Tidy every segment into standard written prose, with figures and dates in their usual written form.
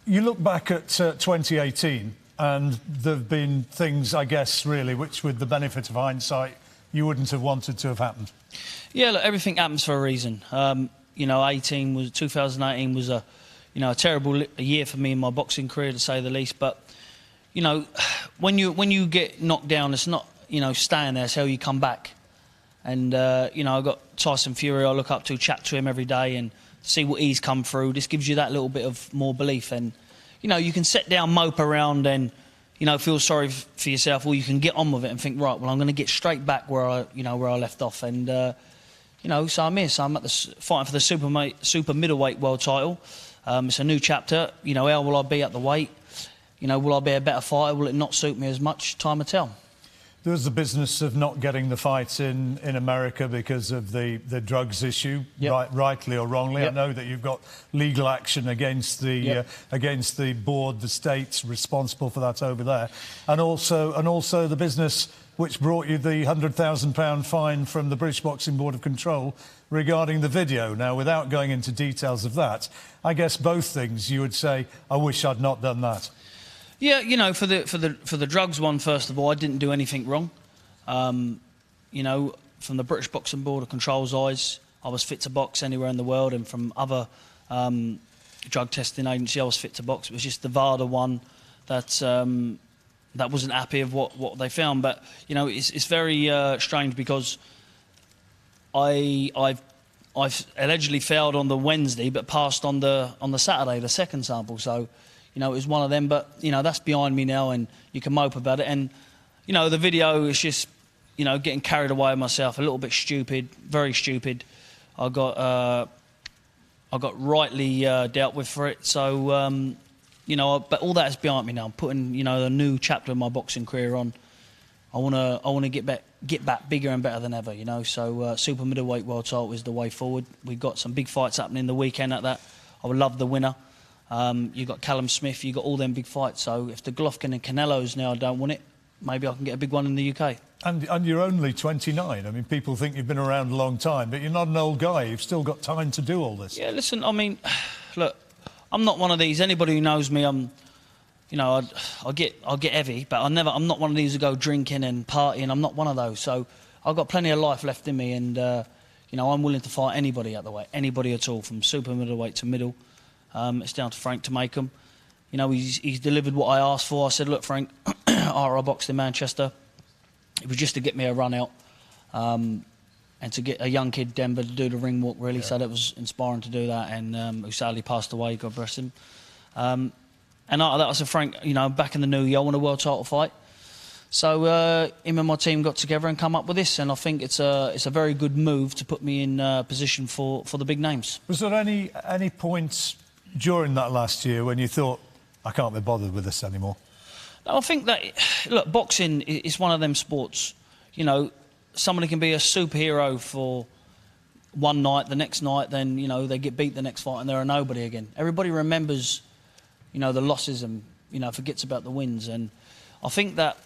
You look back at 2018 and there have been things, I guess, really, which with the benefit of hindsight, you wouldn't have wanted to have happened. Yeah, look, everything happens for a reason. You know, 2018 was a terrible year for me in my boxing career, to say the least. But, you know, when you get knocked down, it's not, staying there, it's how you come back. And, I got Tyson Fury I look up to, chat to him every day and see what he's come through. This gives you that little bit of more belief. And, you can sit down, mope around and, feel sorry for yourself, or you can get on with it and think, right, well, I'm going to get straight back where I left off. And, so I'm here. So I'm fighting for the super middleweight world title. It's a new chapter. How will I be at the weight? Will I be a better fighter? Will it not suit me as much? Time will tell. There was the business of not getting the fights in America because of the drugs issue, yep. rightly or wrongly. Yep. I know that you've got legal action against the board, the states responsible for that over there, and also the business which brought you the £100,000 fine from the British Boxing Board of Control regarding the video. Now, without going into details of that, I guess both things you would say, I wish I'd not done that. Yeah, for the drugs one, first of all, I didn't do anything wrong. From the British Boxing Board of Control's eyes, I was fit to box anywhere in the world, and from other drug testing agencies, I was fit to box. It was just the VADA one that wasn't happy of what they found. But it's very strange because I've allegedly failed on the Wednesday, but passed on the Saturday, the second sample. So. It was one of them, but, that's behind me now and you can mope about it. And, the video is just, getting carried away with myself, a little bit stupid, very stupid. I got rightly dealt with for it. So, but all that is behind me now. I'm putting, a new chapter of my boxing career on. I want to get back bigger and better than ever, So, super middleweight world title is the way forward. We've got some big fights happening the weekend at that. I would love the winner. You've got Callum Smith, you've got all them big fights. So if the Golovkin and Canelos now don't want it, maybe I can get a big one in the UK. And you're only 29. I mean, people think you've been around a long time, but you're not an old guy. You've still got time to do all this. Yeah, listen, I mean, look, I'm not one of these. Anybody who knows me, I'll get heavy, but I'm not one of these who go drinking and partying. I'm not one of those. So I've got plenty of life left in me, and I'm willing to fight anybody at the weight, anybody at all, from super middleweight to middle. It's down to Frank to make them. He's delivered what I asked for. I said, look, Frank, I boxed in Manchester. It was just to get me a run out and to get a young kid, Denver, to do the ring walk, really. Yeah. So that was inspiring to do that, and who sadly passed away, God bless him. And after that, I said, Frank, back in the new year, I want a world title fight. So him and my team got together and come up with this, and I think it's a very good move to put me in position for the big names. Was there any points during that last year when you thought, I can't be bothered with this anymore? I think that, look, boxing is one of them sports. Somebody can be a superhero for one night, the next night, then, they get beat the next fight and they're a nobody again. Everybody remembers, the losses and, forgets about the wins. And I think that,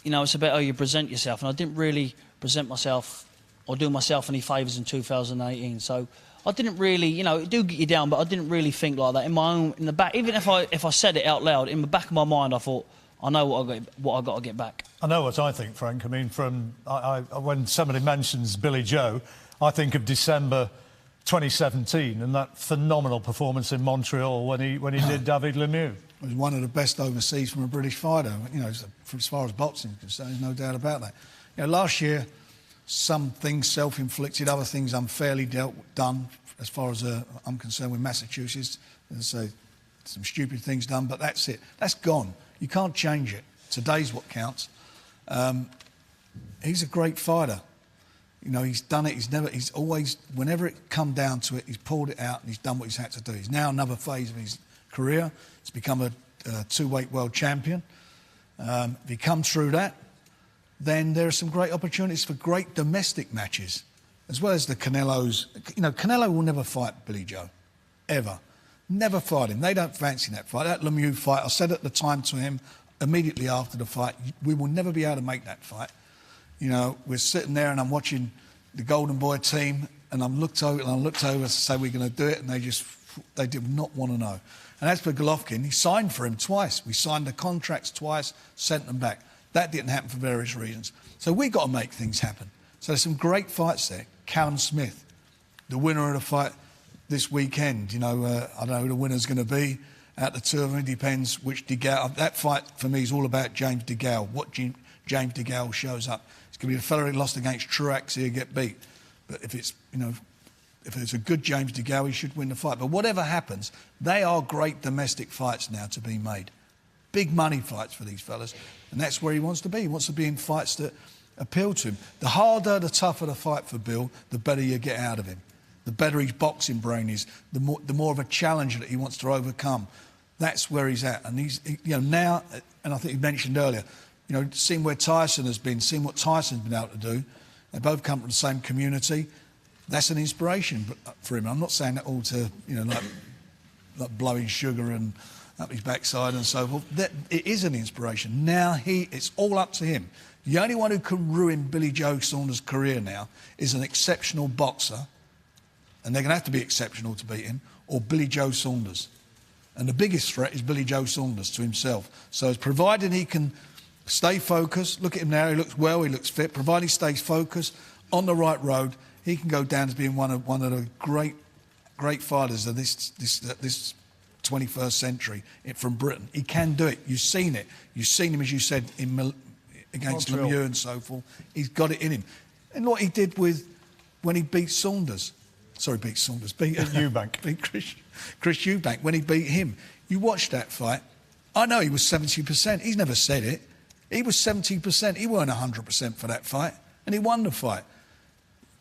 it's about how you present yourself. And I didn't really present myself or do myself any favours in 2018. So I didn't really, it do get you down, but I didn't really think like that. In the back, even if I said it out loud, in the back of my mind, I thought, I know what I got to get back. I know what I think, Frank. I mean, when somebody mentions Billy Joe, I think of December 2017 and that phenomenal performance in Montreal when he did David Lemieux. It was one of the best overseas from a British fighter. As far as boxing is concerned, there's no doubt about that. Last year, some things self-inflicted, other things unfairly done, as far as I'm concerned, with Massachusetts. As I say, some stupid things done, but that's it. That's gone. You can't change it. Today's what counts. He's a great fighter. He's done it. He's always, whenever it come down to it, he's pulled it out and he's done what he's had to do. He's now another phase of his career. He's become a two-weight world champion. If he comes through that, then there are some great opportunities for great domestic matches, as well as the Canelos. Canelo will never fight Billy Joe, ever. Never fight him. They don't fancy that fight. That Lemieux fight, I said at the time to him, immediately after the fight, we will never be able to make that fight. We're sitting there and I'm watching the Golden Boy team, and I looked over to say we're going to do it, and they did not want to know. And as for Golovkin, he signed for him twice. We signed the contracts twice, sent them back. That didn't happen for various reasons. So we got to make things happen. So there's some great fights there. Callum Smith, the winner of the fight this weekend. You know, I don't know who the winner's going to be. Out the two of them, it depends which DeGale. That fight for me is all about James DeGale. What James DeGale shows up. It's going to be a fella who lost against Truax here get beat. But if it's, you know, if it's a good James DeGale, he should win the fight. But whatever happens, they are great domestic fights now to be made. Big money fights for these fellas. And that's where he wants to be. He wants to be in fights that appeal to him. The harder, the tougher the fight for Bill, the better you get out of him. The better his boxing brain is, the more of a challenge that he wants to overcome. That's where he's at. And he's, you know, now, and I think you mentioned earlier, you know, seeing where Tyson has been, seeing what Tyson's been able to do. They both come from the same community. That's an inspiration for him. I'm not saying that all to, you know, like blowing sugar and up his backside and so forth. It is an inspiration. Now it's all up to him. The only one who can ruin Billy Joe Saunders' career now is an exceptional boxer, and they're going to have to be exceptional to beat him, or Billy Joe Saunders. And the biggest threat is Billy Joe Saunders to himself. So it's provided he can stay focused, look at him now, he looks well, he looks fit, provided he stays focused, on the right road, he can go down as being one of the great fighters of this 21st century from Britain. He can do it. You've seen it. You've seen him, as you said, against Lemieux and so forth. He's got it in him. And what he did when he beat Saunders. Sorry, beat Saunders. Beat Eubank. Beat Chris Eubank. When he beat him. You watched that fight. I know he was 70%. He's never said it. He was 70%. He weren't 100% for that fight. And he won the fight.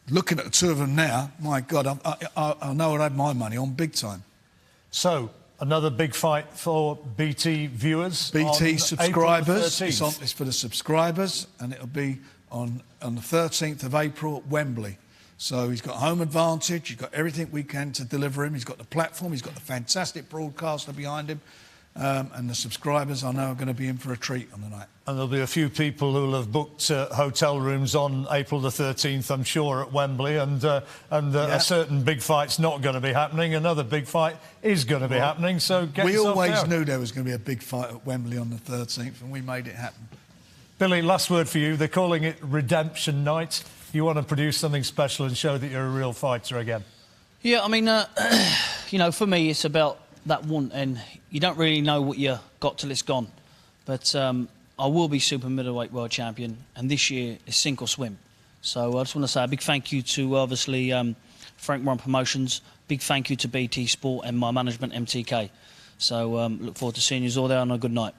Looking at the two of them now, my God, I know I'd have my money on big time. So, another big fight for BT viewers. BT subscribers. It's It's for the subscribers, and it'll be on the 13th of April at Wembley. So he's got home advantage. He's got everything we can to deliver him. He's got the platform. He's got the fantastic broadcaster behind him. And the subscribers, I know, are going to be in for a treat on the night. And there'll be a few people who'll have booked hotel rooms on April the 13th, I'm sure, at Wembley. And a certain big fight's not going to be happening. Another big fight is going to be happening. So get we yourself always down. knew there was going to be a big fight at Wembley on the 13th, and we made it happen. Billy, last word for you. They're calling it Redemption Night. You want to produce something special and show that you're a real fighter again. Yeah, I mean, you know, for me, it's about that want, and you don't really know what you got till it's gone. But I will be super middleweight world champion, and this year is sink or swim. So I just want to say a big thank you to, obviously, Frank Warren Promotions. Big thank you to BT Sport and my management, MTK. So look forward to seeing you all there, and a good night.